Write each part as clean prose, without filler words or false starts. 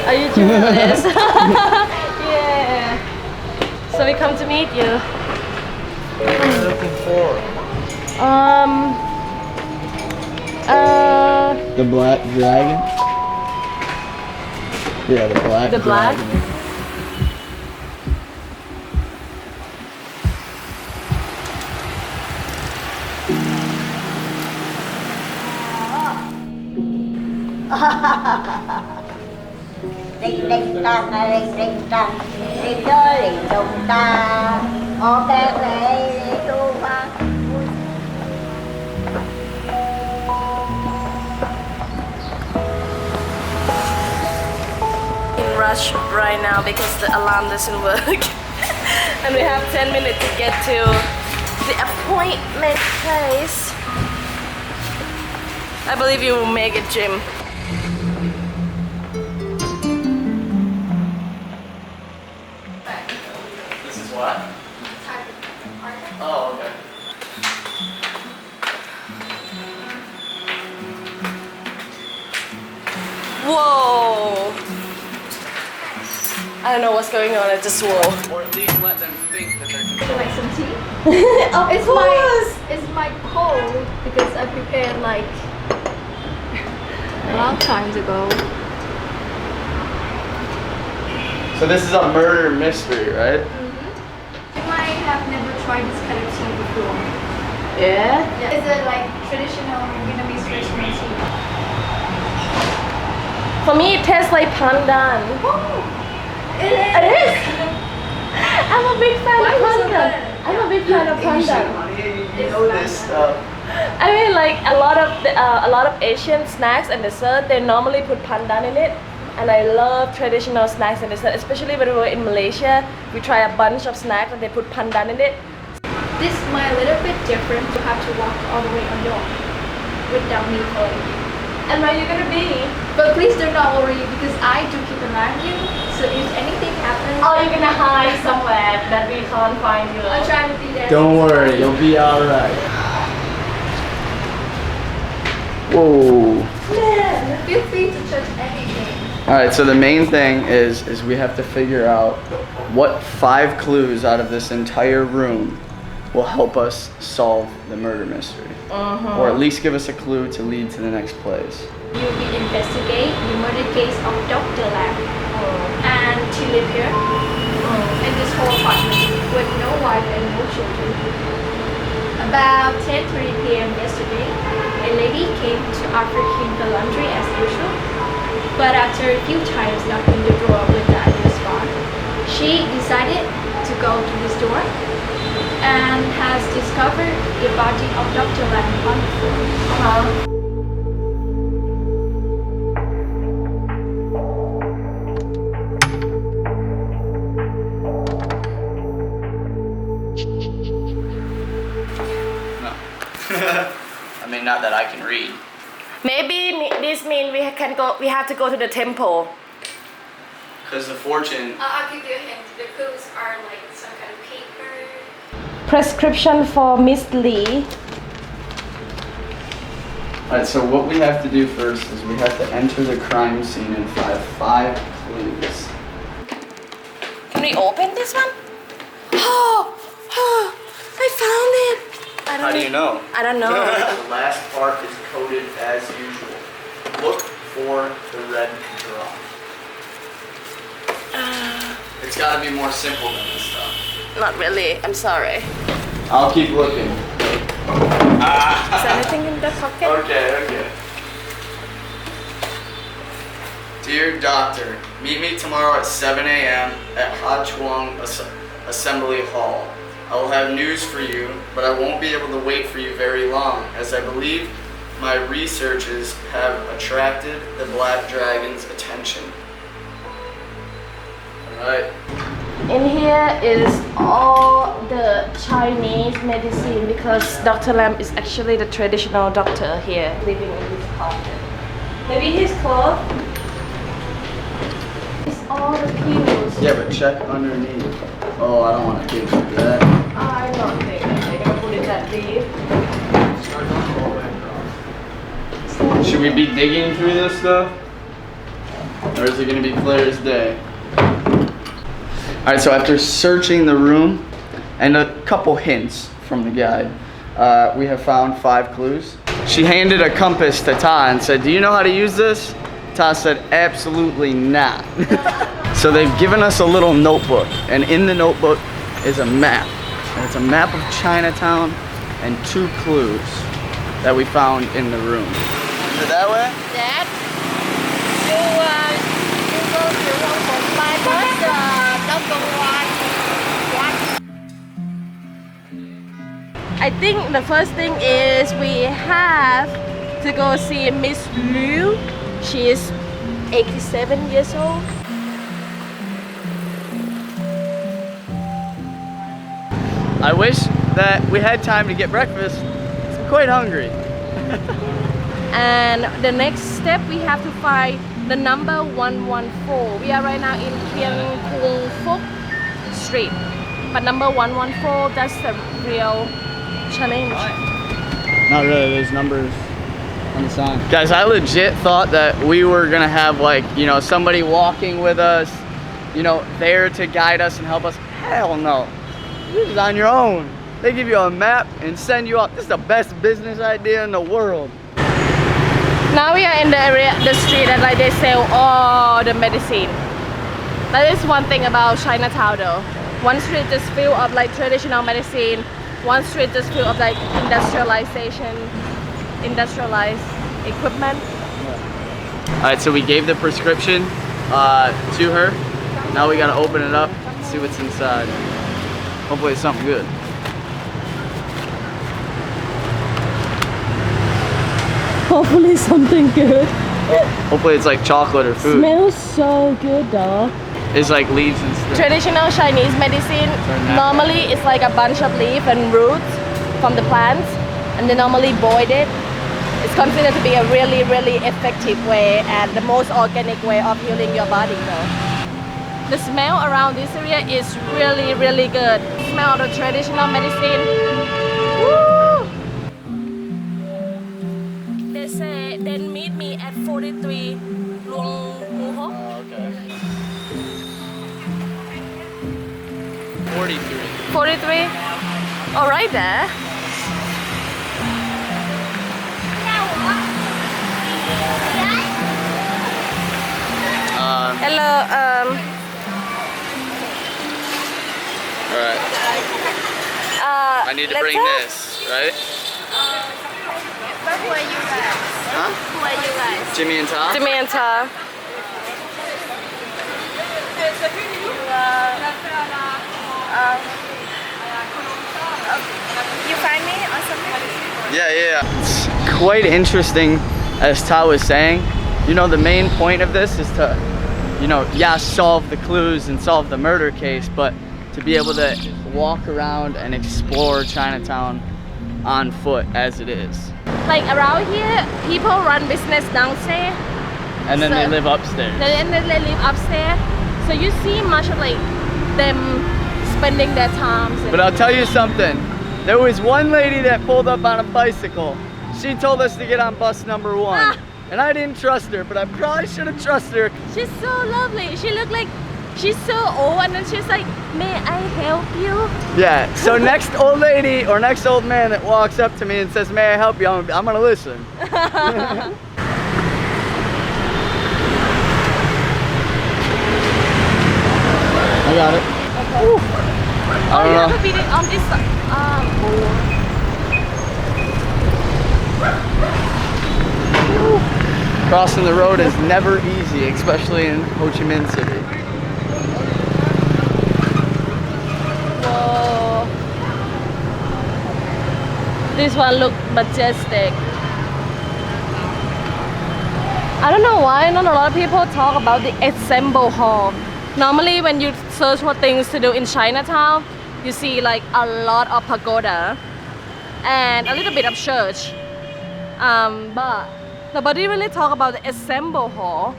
Are you journalist? Yeah. So we come to meet you. What are you looking for? The black dragon? Yeah, the black The black? dragon. Đinh đinh tang đinh đinh tang đinh đó đinh đồng ta o kê lệ tu pha. In rush right now because the alarm doesn't work. And we have 10 minutes to get to the appointment place. I believe you will make it, Jim. This is what? Oh, okay. Whoa! I don't know what's going on, I just whoa. Or at least let them think that they're Would you like some tea? Of It's my cold because I prepared like a long time ago. So this is a murder mystery, right? You might have never tried this kind of tea before. Yeah? It's a like traditional Vietnamese traditional tea. For me, it tastes like pandan. It It is! I'm a big fan Why of was it pandan. good? I'm a big fan of pandan. You know this stuff. I mean, like a lot of Asian snacks and dessert, they normally put pandan in it, and I love traditional snacks and dessert. Especially when we were in Malaysia, we try a bunch of snacks and they put pandan in it. This might a little bit different. You have to walk all the way on your own without me following you. And where you gonna be? But please do not worry because I do keep an eye on you. So if anything happens, Oh, you're gonna hide somewhere that we can't find you. I'll try to be there. Don't worry, you'll be alright. Whoa. Feel free to touch anything. Alright, so the main thing is we have to figure out what 5 clues out of this entire room will help us solve the murder mystery. Or at least give us a clue to lead to the next place. You will investigate the murder case of Dr. Lam. And she lived here in this whole apartment with no wife and no children. About 10:30 p.m. yesterday, a lady came to offer him the laundry as usual. But after a few times knocking the door without any response, she decided to go to his door and has discovered the body of Dr. Lam on the floor. I mean, not that I can read. Maybe this means we can go. We have to go to the temple. Because the fortune. I'll give you a hint. The clues are like some kind of paper. Prescription for Miss Lee. Alright, so what we have to do first is we have to enter the crime scene and find 5 clues. Can we open this one? Oh, I found it. How do you know? I don't know. The last part is coded as usual. Look for the red draw. It's gotta be more simple than this stuff. Not really. I'm sorry. I'll keep looking. Is there anything in the pocket? Okay. Dear doctor, meet me tomorrow at 7 a.m. at Ha Chuang Assembly Hall. I will have news for you, but I won't be able to wait for you very long, as I believe my researches have attracted the Black Dragon's attention. Alright. In here is all the Chinese medicine because Dr. Lam is actually the traditional doctor here living in this apartment. Maybe his clothes. It's all the pills. Yeah, but check underneath. Oh, I don't want to dig through that. I don't think they're gonna put it that deep. Should we be digging through this stuff? Or is it gonna be clear as day? Alright, so after searching the room and a couple hints from the guide, we have found 5 clues. She handed a compass to Ta and said, "Do you know how to use this?" Ta said, "Absolutely not." So they've given us a little notebook, and in the notebook is a map. And it's a map of Chinatown and 2 clues that we found in the room. Is it that way? Dad, you go to room for 5 number 1. I think the first thing is we have to go see Miss Liu. She is 87 years old. I wish that we had time to get breakfast. I'm quite hungry. And the next step, we have to find the number 114. We are right now in Thien Hau Street. But number 114, that's the real challenge. Not really, there's numbers on the sign. Guys, I legit thought that we were gonna have like, you know, somebody walking with us, you know, there to guide us and help us. Hell no. This is on your own. They give you a map and send you out. This is the best business idea in the world. Now we are in the area, the street that like they sell all the medicine. That is one thing about Chinatown though. One street just filled up like traditional medicine. One street just filled up like industrialized equipment. Alright, so we gave the prescription to her. Now we gotta open it up and see what's inside. Hopefully it's something good. Hopefully something good. Hopefully it's like chocolate or food. Smells so good though. It's like leaves and stuff. Traditional Chinese medicine, normally it's like a bunch of leaves and roots from the plants, and they normally boil it. It's considered to be a really, really effective way and the most organic way of healing your body though. The smell around this area is really, really good. Smell of the traditional medicine. Woo! They say, then meet me at 43 Luang Mu Ho. Okay. 43. 43? All right there. Hello, Alright. I need to bring this, right? But who are you guys? Huh? Who are you guys? Jimmy and Tom? Jimmy and Ta. You find me or something? Yeah. It's quite interesting, as Ta was saying. You know, the main point of this is to, you know, yeah, solve the clues and solve the murder case, but to be able to walk around and explore Chinatown on foot as it is. Like around here, people run business downstairs. And then So- they live upstairs. Then they live upstairs. So you see much of like them spending their times. But I'll tell you something. There was one lady that pulled up on a bicycle. She told us to get on bus number 1. Ah. And I didn't trust her, but I probably should have trusted her. She's so lovely. She looked like she's so old, and then she's like, "May I help you?" Yeah, so next old lady or next old man that walks up to me and says, "May I help you?" I'm gonna listen. Oh, I got it. okay. Ooh. I Oh, don't you know. have to be on this side. Crossing the road is never easy, especially in Ho Chi Minh City. Whoa. This one look majestic. I don't know why not a lot of people talk about the Assemble Hall. Normally when you search for things to do in Chinatown, you see like a lot of pagoda and a little bit of church. But nobody really talk about the Assemble Hall.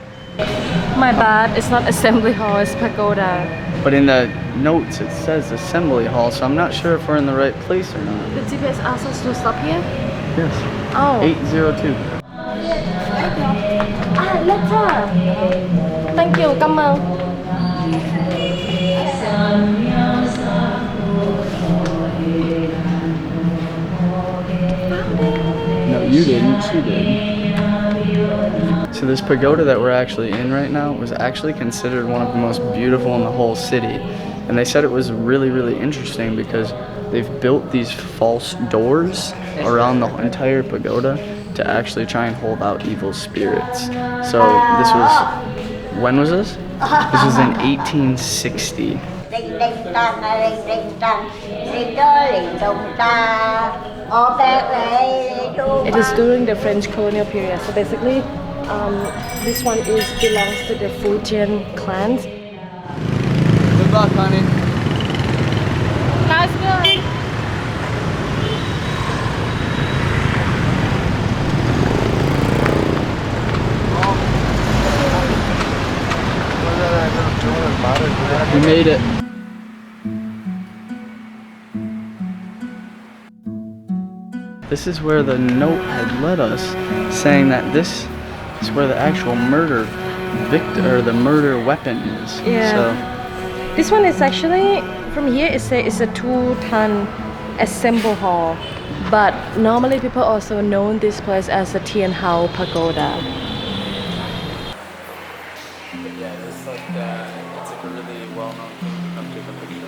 My bad, it's not Assembly Hall, it's pagoda. But in the notes it says Assembly Hall, so I'm not sure if we're in the right place or not. The GPS asks us to stop here? Yes. Oh. 802. Ah, letter! thank you. Cảm ơn. No, you didn't. She did. So this pagoda that we're actually in right now was actually considered one of the most beautiful in the whole city. And they said it was really, really interesting because they've built these false doors around the entire pagoda to actually try and hold out evil spirits. So this was, when was this? This was in 1860. It is during the French colonial period. So basically, this one belongs to the Thien clans. Good luck, honey. Nice going. We made it. This is where the note had led us, saying that this is where the actual murder victim or the murder weapon is. Yeah. So This one is actually, from here it's a 2-ton assemble hall, but normally people also know this place as the Thien Hau Pagoda. yeah, it's like it's like a really well-known thing up to the picture.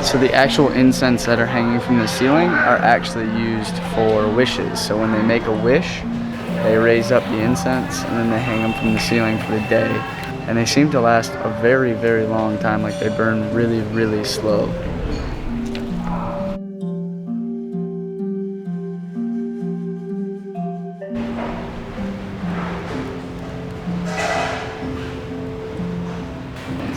So the actual incense that are hanging from the ceiling are actually used for wishes. So when they make a wish, they raise up the incense and then they hang them from the ceiling for the day. And they seem to last a very, very long time, like they burn really, really slow.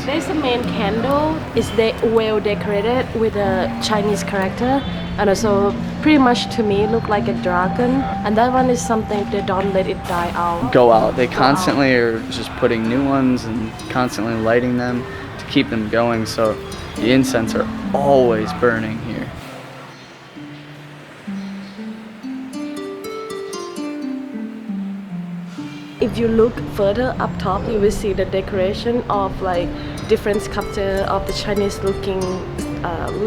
There's the main candle. It's well decorated with a Chinese character, and also pretty much to me look like a dragon. And that one is something they don't let it die out. Go out. They constantly are just putting new ones and constantly lighting them to keep them going. So the incense are always burning here. If you look further up top, you will see the decoration of like different sculpture of the Chinese looking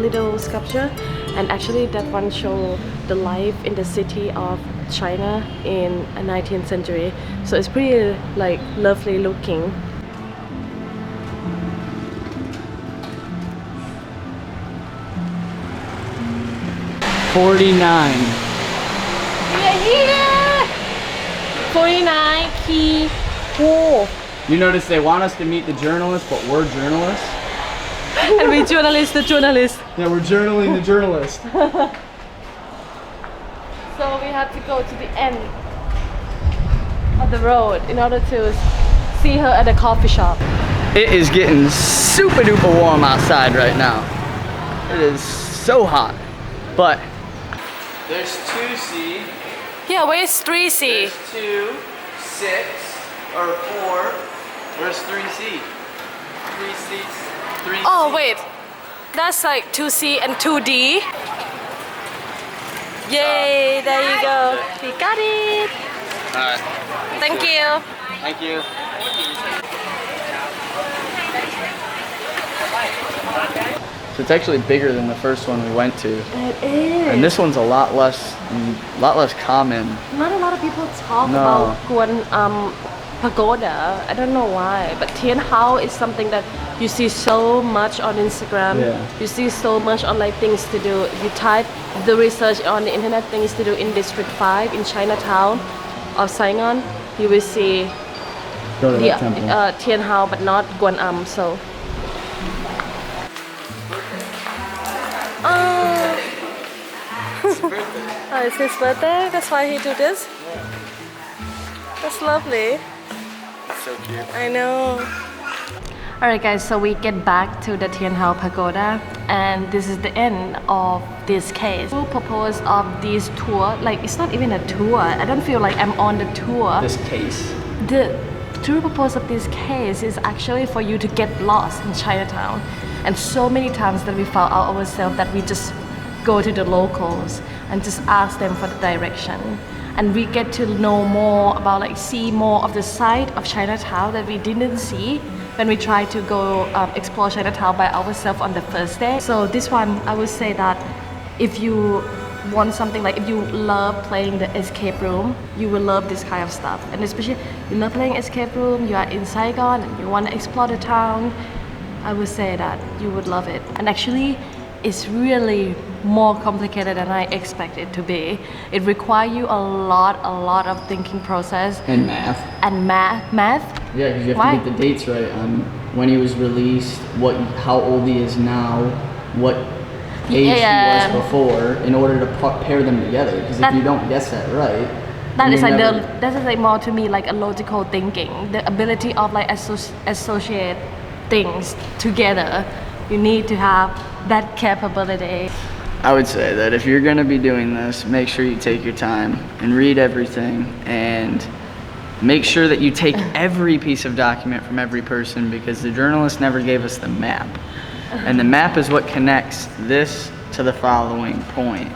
little sculpture, and actually that one show the life in the city of China in the 19th century. So it's pretty like lovely looking. $49. We are here! 49 key. Whoa! You notice they want us to meet the journalists, but we're journalists? And we journalist the journalist. Yeah, we're journaling the journalist. So we have to go to the end of the road in order to see her at the coffee shop. It is getting super duper warm outside right now. It is so hot. But there's 2C, Yeah, where's 3C? there's 2, 6, or 4. Where's 3C? 3C. Oh wait, that's like 2C and 2D. Yay, there you go. We got it. Alright. Thank you. Thank you. So it's actually bigger than the first one we went to. It is. And this one's a lot less common. Not a lot of people talk No. about Guan Pagoda. I don't know why, but Thien Hau is something that you see so much on Instagram. Yeah. You see so much on like things to do. You type the research on the internet, things to do in District 5 in Chinatown of Saigon. You will see Go to the that temple. Thien Hau, but not Guan So. Oh, it's his birthday? That's why he do this? That's lovely. It's so cute. I know. Alright guys, so we get back to the Thien Hau Pagoda, and this is the end of this case. The purpose of this tour, like it's not even a tour. I don't feel like I'm on the tour. This case. The true purpose of this case is actually for you to get lost in Chinatown. And so many times that we found out ourselves that we just go to the locals and just ask them for the direction. and we get to know more about, like, see more of the side of Chinatown that we didn't see when we tried to go explore Chinatown by ourselves on the first day. So this one, I would say that if you want something, like if you love playing the escape room, you will love this kind of stuff. And especially you love playing escape room, you are in Saigon and you want to explore the town, I would say that you would love it. And actually it's really more complicated than I expected it to be. It requires you a lot of thinking process. And math. And math? Yeah, because you have Why? to get the dates right on when he was released, how old he is now, what age he was before, in order to pair them together. Because if you don't guess that right, that is like more to me like a logical thinking, the ability of like associate things together. You need to have that capability. I would say that if you're gonna be doing this, make sure you take your time and read everything, and make sure that you take every piece of document from every person, because the journalist never gave us the map. And the map is what connects this to the following point.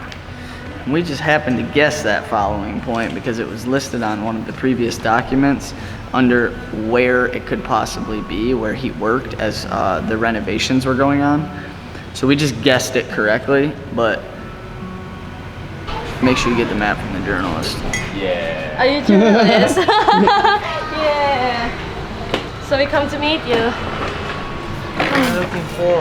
We just happened to guess that following point because it was listed on one of the previous documents under where it could possibly be, where he worked as the renovations were going on. So we just guessed it correctly, but make sure you get the map from the journalist. Yeah. Are you journalist? Yeah. So we come to meet you. What are you looking for?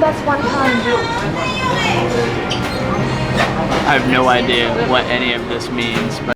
That's one time. I have no idea what any of this means, but